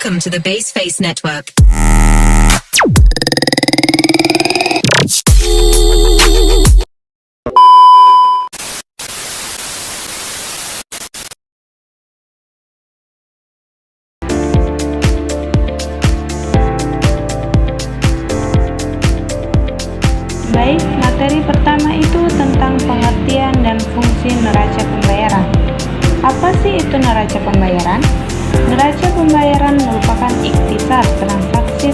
Welcome to the Baseface Network. Baik, materi pertama itu tentang pengertian dan fungsi neraca pembayaran. Apa sih itu neraca pembayaran? Neraca pembayaran merupakan ikhtisar transaksi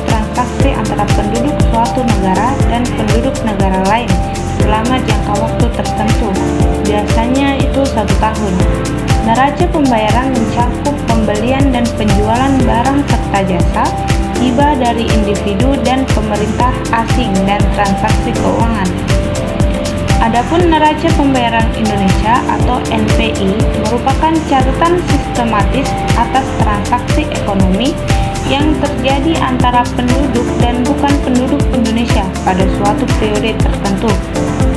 antara penduduk suatu negara dan penduduk negara lain selama jangka waktu tertentu, biasanya itu 1 tahun. Neraca pembayaran mencakup pembelian dan penjualan barang serta jasa, hibah dari individu dan pemerintah asing, dan transaksi keuangan. Adapun neraca pembayaran Indonesia atau NPI merupakan catatan sistematis atas transaksi ekonomi yang terjadi antara penduduk dan bukan penduduk Indonesia pada suatu periode tertentu.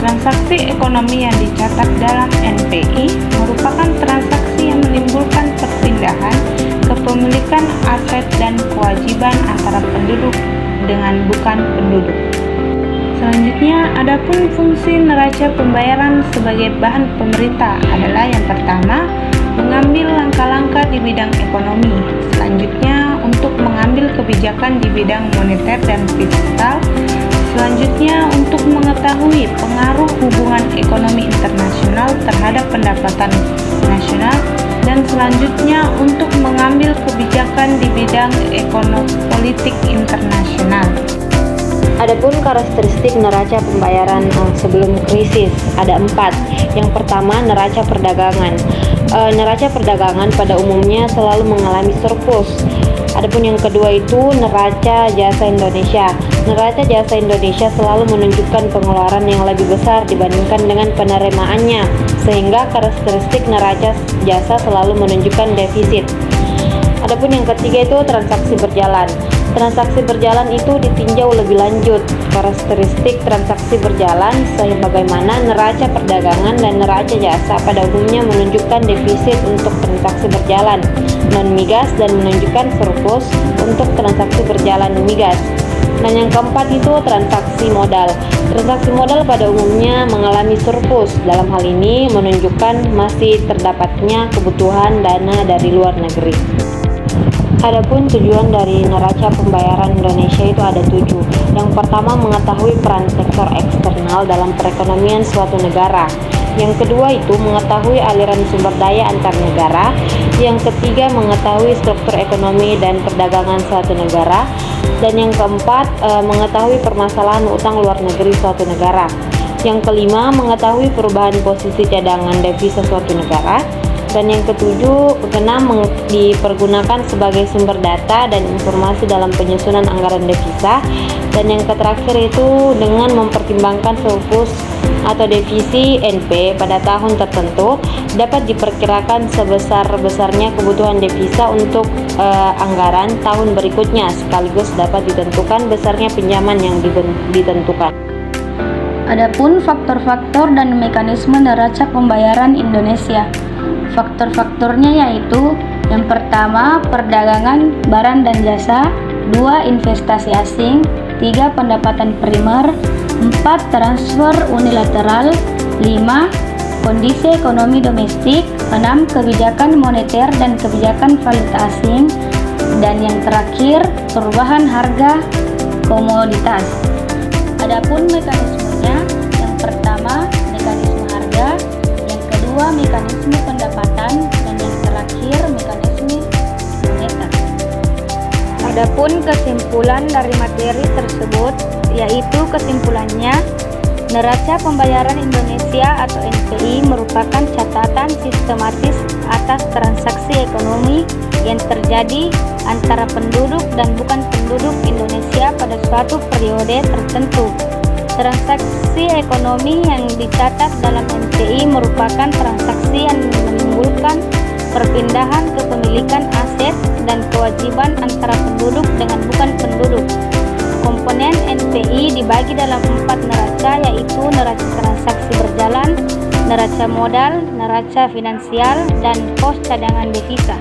Transaksi ekonomi yang dicatat dalam NPI merupakan transaksi yang menimbulkan perpindahan kepemilikan aset dan kewajiban antara penduduk dengan bukan penduduk. Selanjutnya, adapun fungsi neraca pembayaran sebagai bahan pemerintah adalah yang pertama, mengambil langkah-langkah di bidang ekonomi. Selanjutnya, untuk mengambil kebijakan di bidang moneter dan fiskal. Selanjutnya, untuk mengetahui pengaruh hubungan ekonomi internasional terhadap pendapatan nasional. Dan selanjutnya, untuk mengambil kebijakan di bidang ekonomi politik internasional. Adapun karakteristik neraca pembayaran sebelum krisis ada 4. Yang pertama, neraca perdagangan. Neraca perdagangan pada umumnya selalu mengalami surplus. Adapun yang kedua itu neraca jasa Indonesia. Neraca jasa Indonesia selalu menunjukkan pengeluaran yang lebih besar dibandingkan dengan penerimaannya, sehingga karakteristik neraca jasa selalu menunjukkan defisit. Adapun yang ketiga itu transaksi berjalan. Transaksi berjalan itu ditinjau lebih lanjut. Karakteristik transaksi berjalan sebagaimana neraca perdagangan dan neraca jasa pada umumnya menunjukkan defisit untuk transaksi berjalan non-migas dan menunjukkan surplus untuk transaksi berjalan migas. Dan yang keempat itu transaksi modal. Transaksi modal pada umumnya mengalami surplus. Dalam hal ini menunjukkan masih terdapatnya kebutuhan dana dari luar negeri. Adapun tujuan dari neraca pembayaran Indonesia itu ada 7. Yang pertama, mengetahui peran sektor eksternal dalam perekonomian suatu negara. Yang kedua itu mengetahui aliran sumber daya antar negara. Yang ketiga, mengetahui struktur ekonomi dan perdagangan suatu negara. Dan yang keempat, mengetahui permasalahan utang luar negeri suatu negara. Yang kelima, mengetahui perubahan posisi cadangan devisa suatu negara. Dan yang keenam, dipergunakan sebagai sumber data dan informasi dalam penyusunan anggaran devisa. Dan yang terakhir itu dengan mempertimbangkan surplus atau defisi NP pada tahun tertentu dapat diperkirakan sebesar-besarnya kebutuhan devisa untuk anggaran tahun berikutnya, sekaligus dapat ditentukan besarnya pinjaman yang ditentukan. Adapun faktor-faktor dan mekanisme neraca pembayaran Indonesia. Faktor-faktornya yaitu yang pertama, perdagangan barang dan jasa, 2. investasi asing, 3. pendapatan primer, 4. transfer unilateral, 5. kondisi ekonomi domestik, 6. kebijakan moneter dan kebijakan valuta asing, dan yang terakhir, perubahan harga komoditas. Adapun mekanismenya, yang pertama, mekanisme harga, yang kedua, mekanisme pendapatan, dan yang terakhir, mekanisme moneter. Adapun kesimpulan dari materi tersebut, yaitu kesimpulannya, neraca pembayaran Indonesia atau NPI merupakan catatan sistematis atas transaksi ekonomi yang terjadi antara penduduk dan bukan penduduk Indonesia pada suatu periode tertentu. Transaksi ekonomi yang dicatat dalam NPI merupakan transaksi yang menimbulkan perpindahan kepemilikan aset dan kewajiban antara penduduk dengan bukan penduduk. Komponen NPI dibagi dalam 4 neraca, yaitu neraca transaksi berjalan, neraca modal, neraca finansial, dan pos cadangan devisa.